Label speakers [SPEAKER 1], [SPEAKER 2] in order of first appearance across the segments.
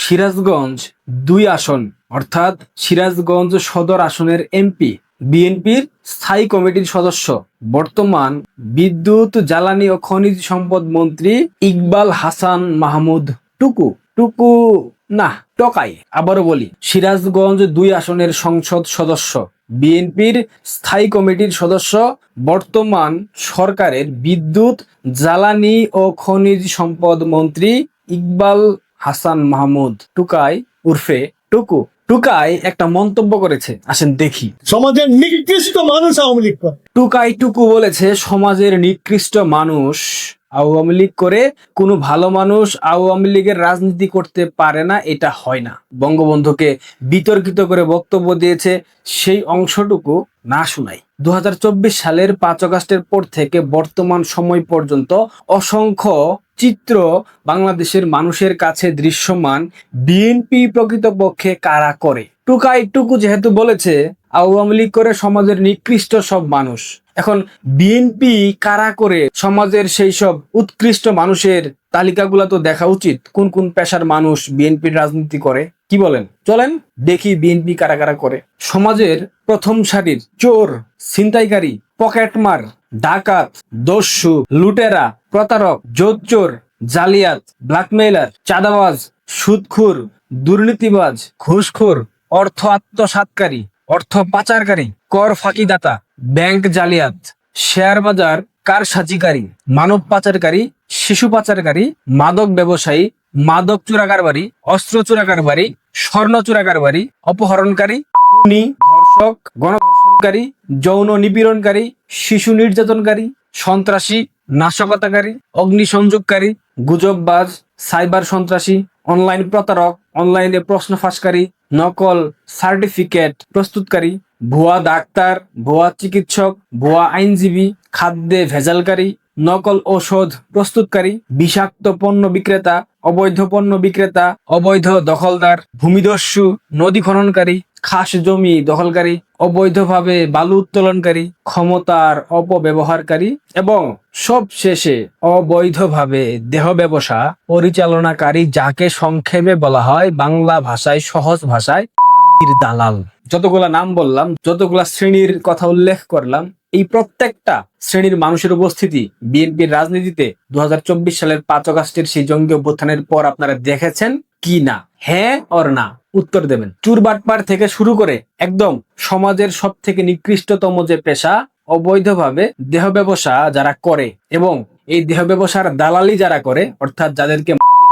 [SPEAKER 1] সিরাজগঞ্জ ২ আসন অর্থাৎ সিরাজগঞ্জ সদর আসনের এমপি বিএনপির স্থায়ী কমিটির সদস্য বর্তমান বিদ্যুৎ জ্বালানি ও খনিজ সম্পদ মন্ত্রী ইকবাল হাসান মাহমুদ টুকু টুকু না টকাই। আবারও বলি, সিরাজগঞ্জ ২ আসনের সংসদ সদস্য, বিএনপির স্থায়ী কমিটির সদস্য, বর্তমান সরকারের বিদ্যুৎ জ্বালানি ও খনিজ সম্পদ মন্ত্রী ইকবাল হাসান মাহমুদ টুকাই উর্ফে টুকু। টুকাই একটা মন্তব্য করেছে, আসেন দেখি।
[SPEAKER 2] সমাজের নিকৃষ্ট মানুষ আওয়ামী লীগ করে।
[SPEAKER 1] টুকাই টুকু বলেছে, সমাজের নিকৃষ্ট মানুষ আওয়ামী লীগ করে, কোনো ভালো মানুষ আওয়ামী লীগের রাজনীতি করতে পারে না, এটা হয় না। বঙ্গবন্ধুকে বিতর্কিত করে বক্তব্য দিয়েছে, সেই অংশটুকু না শুনাই। ২০২৪ সালের ৫ আগস্টের পর থেকে বর্তমান সময় পর্যন্ত অসংখ্য চিত্র বাংলাদেশের মানুষের কাছে দৃশ্যমান। বিএনপি প্রকৃতপক্ষে কারা করে? টুকাই টুকু যেহেতু বলেছে আওয়ামী লীগ করে সমাজের নিকৃষ্ট সব মানুষ, এখন বিএনপি কারা করে সমাজের সেই সব উৎকৃষ্ট মানুষের তালিকাগুলো তো দেখা উচিত। কোন কোন পেশার মানুষ বিএনপির রাজনীতি করে, কি বলেন? চলেন দেখি বিএনপি কারা কারা করে। সমাজের প্রথম সারির চোর, ছিনতাইকারী, পকেটমার, ডাকাত, দস্যু, লুটেরা, প্রতারক, জোচ্চোর, জালিয়াত, ব্ল্যাকমেইলার, চাঁদাবাজ, সুদখোর, দুর্নীতিবাজ, ঘুষখোর, অর্থ আত্মসাৎকারী, অর্থ পাচারকারী, কর ফাঁকিদাতা, ব্যাংক জালিয়াত, শেয়ার বাজার কারসাজিকারী, মানব পাচারকারী, শিশু পাচারকারী, মাদক ব্যবসায়ী, মাদক চোরাকারবারী, অস্ত্র চোরাকারবারী, স্বর্ণ চোরাকারবারী, অপহরণকারী, খুনি, ধর্ষক, গণধর্ষণকারী, যৌন নিপীড়নকারী, শিশু নির্যাতনকারী, সন্ত্রাসী, নাশকতাকারী, অগ্নিসংযোগকারী, গুজববাজ, সাইবার সন্ত্রাসী, অনলাইন প্রতারক, অনলাইনে প্রশ্ন ফাঁসকারী, নকল সার্টিফিকেট প্রস্তুতকারী, ভুয়া ডাক্তার, ভুয়া চিকিৎসক, ভুয়া আইনজীবী, খাদ্যে ভেজালকারী, নকল ঔষধ প্রস্তুতকারী, বিষাক্ত পণ্য বিক্রেতা, অবৈধ পণ্য বিক্রেতা, অবৈধ দখলদার, ভূমিদস্যু, নদী খননকারী, খাস জমি দখলকারী, অবৈধভাবে বালু উত্তোলনকারী, ক্ষমতার অপব্যবহারকারী এবং সবশেষে অবৈধভাবে দেহ ব্যবসা পরিচালনাকারী, যাকে সংক্ষেপে বলা হয় বাংলা ভাষায়, সহজ ভাষায় মাগির দালাল। যতগুলা নাম বললাম, যতগুলা শ্রেণীর কথা উল্লেখ করলাম, এই প্রত্যেকটা শ্রেণীর মানুষের উপস্থিতি বিএনপির রাজনীতিতে ২০২৪ সালের ৫ আগস্টের সেই জঙ্গি অভ্যুত্থানের পর আপনারা দেখেছেন কি না? হ্যাঁ অর না উত্তর দেবেন। চুরবাটপার থেকে শুরু করে একদম সমাজের সব থেকে নিকৃষ্টতম যে পেশা, অবৈধভাবে দেহ ব্যবসা যারা করে এবং এই দেহ ব্যবসার দালালি যারা করে, অর্থাৎ যাদেরকে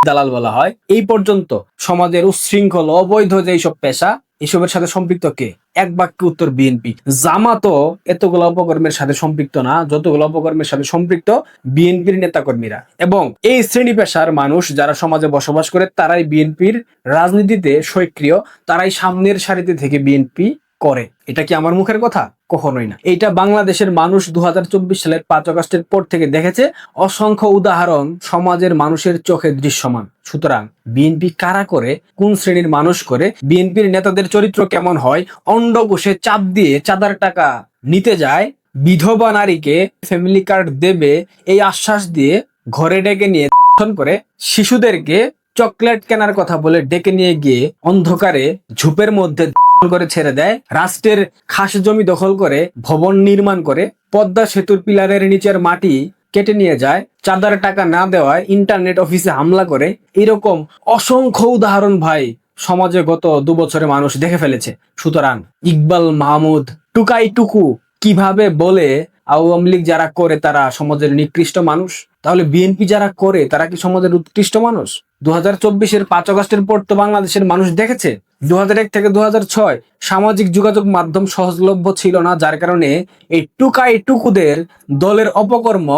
[SPEAKER 1] দালাল বলা হয়, এই পর্যন্ত সমাজের উচ্ছৃঙ্খল অবৈধ যেই সব পেশা, এসবের সাথে সম্পৃক্ত কে? এক বাক্যে উত্তর বিএনপি। জামাতও এতগুলো অপকর্মের সাথে সম্পৃক্ত না, যতগুলো অপকর্মের সাথে সম্পৃক্ত বিএনপির নেতাকর্মীরা। এবং এই শ্রেণী পেশার মানুষ যারা সমাজে বসবাস করে, তারাই বিএনপির রাজনীতিতে সক্রিয়, তারাই সামনের সারিতে থেকে বিএনপি করে। এটা কি আমার মুখের কথা? কখনোই না। এইটা বাংলাদেশের মানুষ ২০২৪ সালের ৫ আগস্টের পর থেকে দেখেছে। অসংখ্য উদাহরণ সমাজের মানুষের চোখে দৃশ্যমান। সুতরাং বিএনপি কারা করে, কোন শ্রেণীর মানুষ করে, বিএনপির নেতাদের চরিত্র কেমন হয়, অন্ডকোষে চাপ দিয়ে চাঁদার টাকা নিতে যায়, বিধবা নারীকে ফ্যামিলি কার্ড দেবে এই আশ্বাস দিয়ে ঘরে ডেকে নিয়ে ধর্ষণ করে, শিশুদেরকে চকলেট কেনার কথা বলে ডেকে নিয়ে গিয়ে অন্ধকারে ঝোপের মধ্যে ধর্ষণ করে ছেড়ে দেয়, রাষ্ট্রের খাস জমি দখল করে ভবন নির্মাণ করে, পদ্মা সেতুর পিলারের নিচের মাটি কেটে নিয়ে যায়, চাঁদার টাকা না দেওয়ায় ইন্টারনেট অফিসে হামলা করে। এরকম অসংখ্য উদাহরণ ভাই সমাজে গত ২ বছরে মানুষ দেখে ফেলেছে। সুতরাং ইকবাল মাহমুদ টুকাই টুকু কিভাবে বলে আওয়ামী লীগ যারা করে তারা সমাজের নিকৃষ্ট মানুষ, তাহলে বিএনপি যারা করে তারা কি সমাজের উৎকৃষ্ট মানুষ? ২০২৪-এর ৫ আগস্টের পর তো বাংলাদেশের মানুষ দেখেছে ২০০১ থেকে ২০০৬ সামাজিক যোগাযোগ মাধ্যম সহজলভ্য ছিল না, যার কারণে এই টুকাই টুকুদের দলের অপকর্ম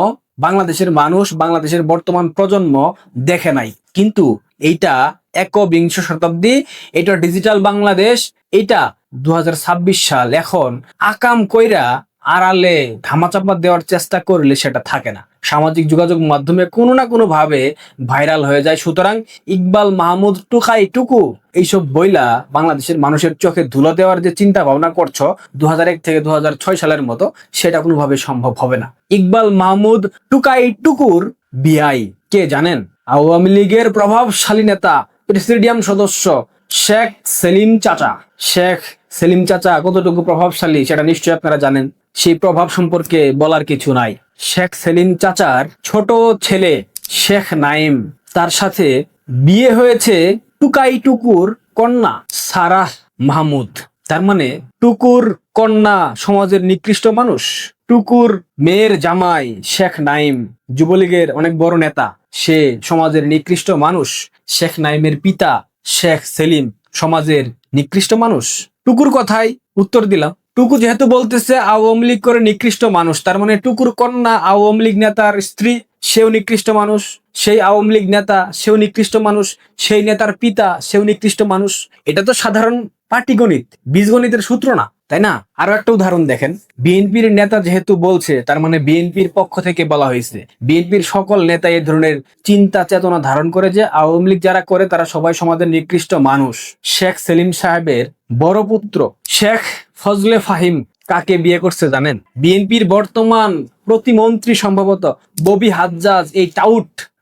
[SPEAKER 1] বাংলাদেশের মানুষ, বাংলাদেশের বর্তমান প্রজন্ম দেখে নাই। কিন্তু এইটা একবিংশ শতাব্দী, এটা ডিজিটাল বাংলাদেশ, এটা ২০২৬ সাল। এখন আকাম কইরা আড়ালে ধামাচাপা দেওয়ার চেষ্টা করলে সেটা থাকে না, সামাজিক যোগাযোগ মাধ্যমে কোনো না কোনো ভাবে ভাইরাল হয়ে যায়। সুতরাং ইকবাল মাহমুদ টুকাই টুকু এইসব বইলা বাংলাদেশের মানুষের চোখে ধুলো দেওয়ার যে চিন্তা ভাবনা করছো ২০০১ থেকে ২০০৬ সালের মতো, সেটা কোনোভাবে সম্ভব হবে না। ইকবাল মাহমুদ টুকাই টুকুর বিআই কে জানেন? আওয়ামী লীগের প্রভাবশালী নেতা প্রেসিডিয়াম সদস্য শেখ সেলিম চাচা। শেখ সেলিম চাচা কতটুকু প্রভাবশালী সেটা নিশ্চয়ই আপনারা জানেন। সেই প্রভাব সম্পর্কে বলার কিছু নাই। শেখ সেলিম চাচার ছোট ছেলে শেখ নাইম, তার সাথে বিয়ে হয়েছে টুকাই টুকুর কন্যা সারাহ মাহমুদ। তার মানে টুকুর কন্যা সমাজের নিকৃষ্ট মানুষ, টুকুর মেয়ের জামাই শেখ নাইম যুবলীগের অনেক বড় নেতা, সে সমাজের নিকৃষ্ট মানুষ। শেখ নাইমের পিতা শেখ সেলিম সমাজের নিকৃষ্ট মানুষ। টুকুর কথাই উত্তর দিলাম। টুকু যেহেতু বলতেছে আওয়ামী লীগ করে নিকৃষ্ট মানুষ, তার মানে টুকুর কন্যা আওয়ামী লীগ নেতার স্ত্রী, সেও নিকৃষ্ট মানুষ। সেই আওয়ামী লীগ নেতা, সেও নিকৃষ্ট মানুষ। সেই নেতার পিতা, সেও নিকৃষ্ট মানুষ। এটা তো সাধারণ পাটিগণিত, বীজগণিতের সূত্র না, তাই না? আরো একটা উদাহরণ দেখেন। বিএনপির নেতা যেহেতু বলছে, তার মানে বিএনপির পক্ষ থেকে বলা হয়েছে, বিএনপির সকল নেতা এই ধরনের চিন্তা চেতনা ধারণ করে যে আওয়ামী লীগ যারা করে তারা সবাই সমাজের নিকৃষ্ট মানুষ। শেখ সেলিম সাহেবের বড় পুত্র শেখ ফজলে ফাহিম কাকে বিয়ে করছে জানেন? বিএনপির বর্তমান প্রতিমন্ত্রী সম্ভবত ববি হাজ্জাজ,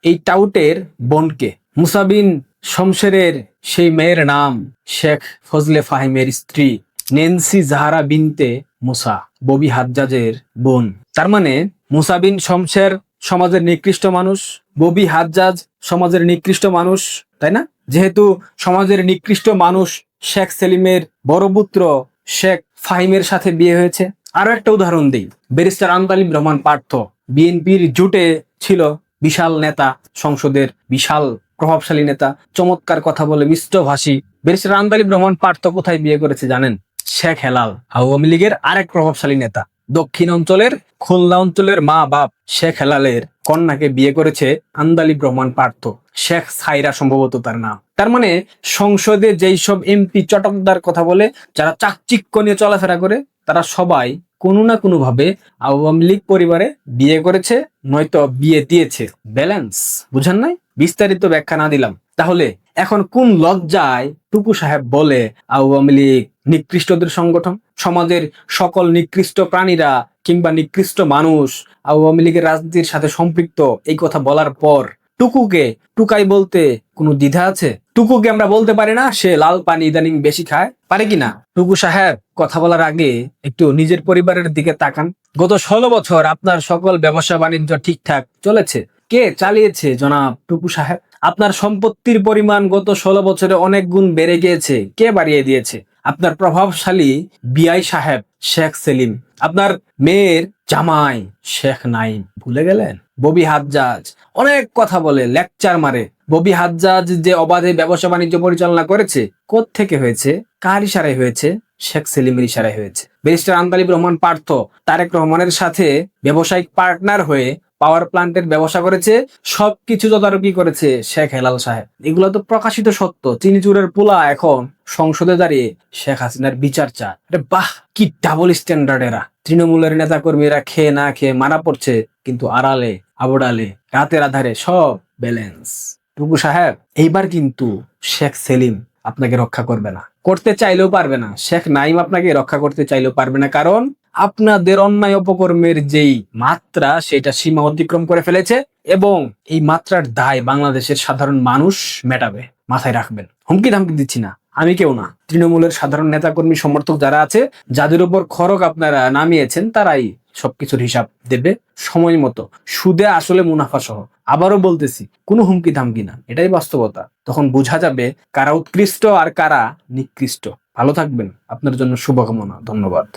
[SPEAKER 1] এই টাউটের বোনকে। মুসাবিন শমশেরের সেই মেয়ের নাম শেখ ফজলে ফাহিমের স্ত্রী নেন্সি জাহারা বিনতে মুসা, ববি হাজ্জাজের বোন। তার মানে মুসা বিন শমশের সমাজের নিকৃষ্ট মানুষ, ববি হাজ্জাজ সমাজের নিকৃষ্ট মানুষ, তাই না? যেহেতু সমাজের নিকৃষ্ট মানুষ, শেখ সেলিমের বড় পুত্র শেখ ফাহিমের সাথে বিয়ে হয়েছে। আরো একটা উদাহরণ দিই। ব্যারিস্টার আন্দালিব রহমান পার্থ বিএনপির জোটে ছিল, বিশাল নেতা, সংসদের বিশাল প্রভাবশালী নেতা, চমৎকার কথা বলে, মিষ্টভাষী। ব্যারিস্টার আন্দালিব রহমান পার্থ কোথায় বিয়ে করেছে জানেন? শেখ হেলাল, আওয়ামী লীগের আরেক প্রভাবশালী নেতা। দক্ষিণ অঞ্চলের খুলনা অঞ্চলের মা বাপ শেখ হেলালের কন্যাকে বিয়ে করেছে আন্দালিব রহমান পার্থ। শেখ সাইরা সম্ভবত তার নাম। তার মানে সংসদে যেই সব এমপি চটকদার কথা বলে, যারা চাকচিক্য নিয়ে চলাফেরা করে, তারা সবাই কোনো না কোনো ভাবে আওয়ামী লীগ পরিবারে বিয়ে করেছে, নয়তো বিয়ে দিয়েছে। ব্যালেন্স বুঝেন নাই? বিস্তারিত ব্যাখ্যা না দিলাম। তাহলে এখন কোন লজ্জায় টুকু সাহেব বলে আওয়ামী লীগ নিকৃষ্টদের সংগঠন? সমাজের সকল নিকৃষ্ট প্রাণীরা কিংবা নিকৃষ্ট মানুষ আওয়ামী লীগের রাজনীতির সাথে সম্পৃক্ত, এই কথা বলার পর টুকুকে টুকাই বলতে কোনো দ্বিধা আছে? টুকুকে আমরা বলতে পারি না সে লাল পানি ইদানিং বেশি খায়, পারে কিনা? টুকু সাহেব কথা বলার আগে একটু নিজের পরিবারের দিকে তাকান। গত 16 বছর আপনার সকল ব্যবসা বাণিজ্য ঠিকঠাক চলেছে। কে চালিয়েছে জনাব টুকু সাহেব? আপনার সম্পত্তির পরিমাণ গত 16 বছরে অনেক গুণ বেড়ে গিয়েছে। কে বাড়িয়ে দিয়েছে? আপনার প্রভাবশালী বিআই সাহেব শেখ সেলিম, আপনার মেয়ের জামাই শেখ নাইম। ভুলে গেলেন? ববি হাজ্জাজ অনেক কথা বলে, লেকচার মারে। ববি হাজ্জাজ যে অবাধে ব্যবসা বাণিজ্য পরিচালনা করেছে, কোত্থেকে হয়েছে? কার ইশারায় হয়েছে? শেখ সেলিমের ইশারায় হয়েছে। ব্যারিস্টার আন্দালিব রহমান পার্থ তারেক রহমানের সাথে ব্যবসায়িক পার্টনার হয়ে পাওয়ার প্ল্যান্টের ব্যবসা করেছে, সবকিছু তদারকি করেছে শেখ হেলাল সাহেব। এগুলো তো প্রকাশিত সত্য। চিনিচুরের পোলা এখন সংসদে দাঁড়িয়ে শেখ হাসিনার বিচার চায়। বাহ, কি ডাবল স্ট্যান্ডার্ড এরা! তৃণমূলের নেতা কর্মীরা খেয়ে না খেয়ে মারা পড়ছে, কিন্তু আড়ালে আবডালে রাতের আধারে সব ব্যালেন্স। টুকু সাহেব, এইবার কিন্তু শেখ সেলিম আপনাকে রক্ষা করবে না, করতে চাইলেও পারবে না। শেখ নাইম আপনাকে রক্ষা করতে চাইলেও পারবে না, কারণ আপনাদের অন্যায় অপকর্মের যেই মাত্রা, সেটা সীমা অতিক্রম করে ফেলেছে এবং এই মাত্রার দায় বাংলাদেশের সাধারণ মানুষ মেটাবে। মাথায় রাখবেন। হুমকি ধামকি দিচ্ছি না, আমি কেউ না। তৃণমূলের সাধারণ নেতাকর্মী সমর্থক যারা আছে, যাদের উপর খড়গ আপনারা নামিয়েছেন, তারাই সবকিছুর হিসাব দেবে সময় মতো, সুদে আসলে মুনাফা সহ। আবারও বলতেছি, কোনো হুমকি ধামকি না, এটাই বাস্তবতা। তখন বোঝা যাবে কারা উৎকৃষ্ট আর কারা নিকৃষ্ট। ভালো থাকবেন, আপনার জন্য শুভকামনা। ধন্যবাদ।